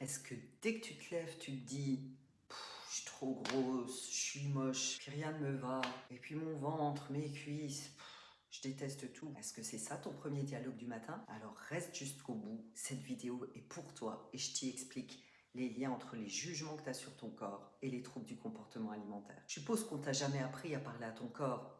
Est-ce que dès que tu te lèves, tu te dis je suis trop grosse, je suis moche, puis rien ne me va, et puis mon ventre, mes cuisses, je déteste tout. Est-ce que c'est ça ton premier dialogue du matin? Alors reste jusqu'au bout, cette vidéo est pour toi et je t'y explique les liens entre les jugements que tu as sur ton corps et les troubles du comportement alimentaire. Je suppose qu'on t'a jamais appris à parler à ton corps.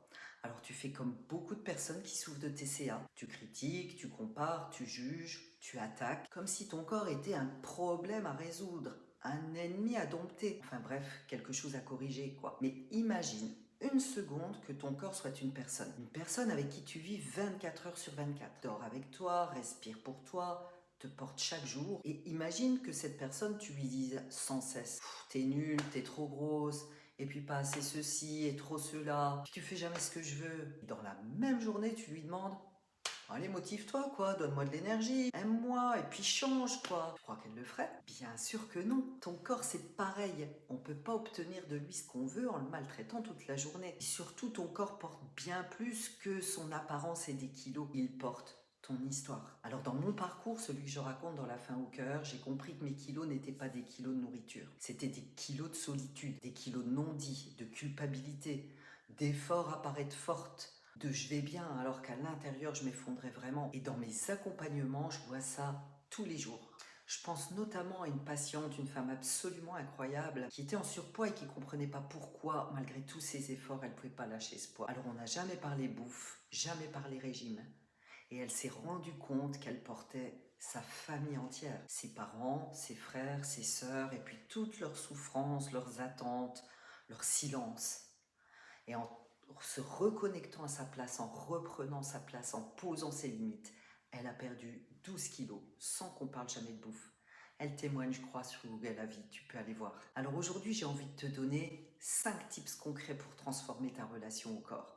Alors tu fais comme beaucoup de personnes qui souffrent de TCA. Tu critiques, tu compares, tu juges, tu attaques, comme si ton corps était un problème à résoudre, un ennemi à dompter. Enfin bref, quelque chose à corriger quoi. Mais imagine une seconde que ton corps soit une personne. Une personne avec qui tu vis 24 heures sur 24. Dort avec toi, respire pour toi, te porte chaque jour. Et imagine que cette personne, tu lui dises sans cesse t'es nulle, t'es trop grosse, et puis pas assez ceci et trop cela, puis tu fais jamais ce que je veux. Dans la même journée, tu lui demandes allez, motive-toi, quoi, donne-moi de l'énergie, aime-moi, et puis change, quoi. Tu crois qu'elle le ferait? Bien sûr que non. Ton corps, c'est pareil. On peut pas obtenir de lui ce qu'on veut en le maltraitant toute la journée. Et surtout, ton corps porte bien plus que son apparence et des kilos. Il porte ton histoire. Alors dans mon parcours, celui que je raconte dans La faim au cœur, j'ai compris que mes kilos n'étaient pas des kilos de nourriture. C'était des kilos de solitude, des kilos de non-dits, de culpabilité, d'efforts à paraître forte, de je vais bien alors qu'à l'intérieur je m'effondrais vraiment. Et dans mes accompagnements, je vois ça tous les jours. Je pense notamment à une patiente, une femme absolument incroyable, qui était en surpoids et qui comprenait pas pourquoi, malgré tous ses efforts, elle pouvait pas lâcher ce poids. Alors on n'a jamais parlé bouffe, jamais parlé régime. Et elle s'est rendue compte qu'elle portait sa famille entière, ses parents, ses frères, ses sœurs, et puis toutes leurs souffrances, leurs attentes, leur silence. Et en se reconnectant à sa place, en reprenant sa place, en posant ses limites, elle a perdu 12 kilos sans qu'on parle jamais de bouffe. Elle témoigne, je crois, sur Google Avis, tu peux aller voir. Alors aujourd'hui, j'ai envie de te donner 5 tips concrets pour transformer ta relation au corps.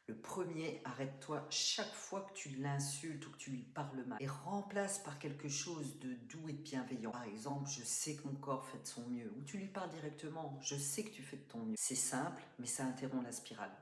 Le premier, arrête-toi chaque fois que tu l'insultes ou que tu lui parles mal et remplace par quelque chose de doux et de bienveillant. Par exemple, je sais que mon corps fait de son mieux. Ou tu lui parles directement, je sais que tu fais de ton mieux. C'est simple, mais ça interrompt la spirale.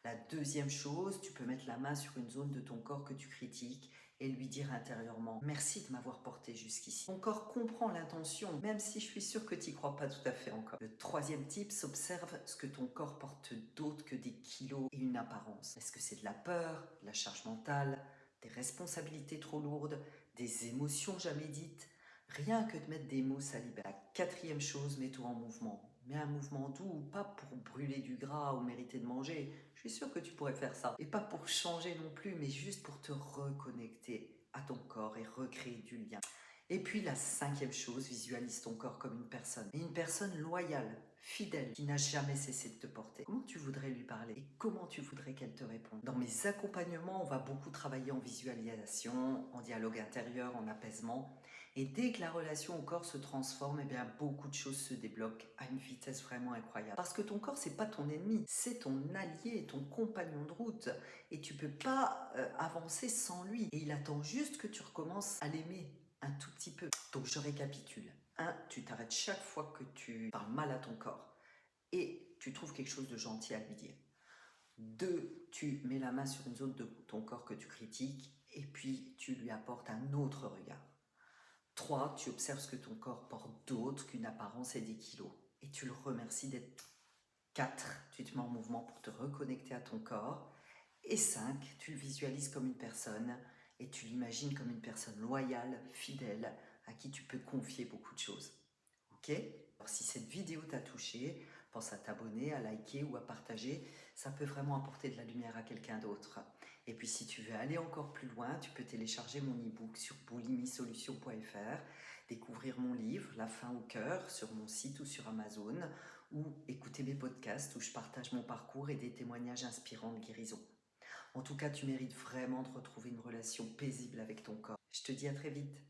La deuxième chose, tu peux mettre la main sur une zone de ton corps que tu critiques et lui dire intérieurement merci de m'avoir porté jusqu'ici. Ton corps comprend l'intention, même si je suis sûre que tu n'y crois pas tout à fait encore. Le troisième type, observe ce que ton corps porte d'autre que des kilos et une apparence. Est-ce que c'est de la peur, de la charge mentale, des responsabilités trop lourdes, des émotions jamais dites? Rien que de mettre des mots, ça libère. La quatrième chose, mets-toi en mouvement. Mets un mouvement doux, pas pour brûler du gras ou mériter de manger. Je suis sûre que tu pourrais faire ça. Et pas pour changer non plus, mais juste pour te reconnecter à ton corps et recréer du lien. Et puis la cinquième chose, visualise ton corps comme une personne. Et une personne loyale, fidèle, qui n'a jamais cessé de te porter. Comment tu voudrais lui parler? Et comment tu voudrais qu'elle te réponde? Dans mes accompagnements, on va beaucoup travailler en visualisation, en dialogue intérieur, en apaisement. Et dès que la relation au corps se transforme, eh bien beaucoup de choses se débloquent à une vitesse vraiment incroyable. Parce que ton corps, c'est pas ton ennemi, c'est ton allié, ton compagnon de route. Et tu peux pas avancer sans lui. Et il attend juste que tu recommences à l'aimer un tout petit peu. Donc je récapitule. 1. Tu t'arrêtes chaque fois que tu parles mal à ton corps et tu trouves quelque chose de gentil à lui dire. 2. Tu mets la main sur une zone de ton corps que tu critiques et puis tu lui apportes un autre regard. 3. Tu observes ce que ton corps porte d'autre qu'une apparence et des kilos et tu le remercies d'être. 4. Tu te mets en mouvement pour te reconnecter à ton corps. Et 5. Tu le visualises comme une personne et tu l'imagines comme une personne loyale, fidèle, à qui tu peux confier beaucoup de choses. Ok? Alors si cette vidéo t'a touché, pense à t'abonner, à liker ou à partager. Ça peut vraiment apporter de la lumière à quelqu'un d'autre. Et puis si tu veux aller encore plus loin, tu peux télécharger mon e-book sur boulimisolution.fr, découvrir mon livre La faim au cœur sur mon site ou sur Amazon, ou écouter mes podcasts où je partage mon parcours et des témoignages inspirants de guérison. En tout cas, tu mérites vraiment de retrouver une relation paisible avec ton corps. Je te dis à très vite.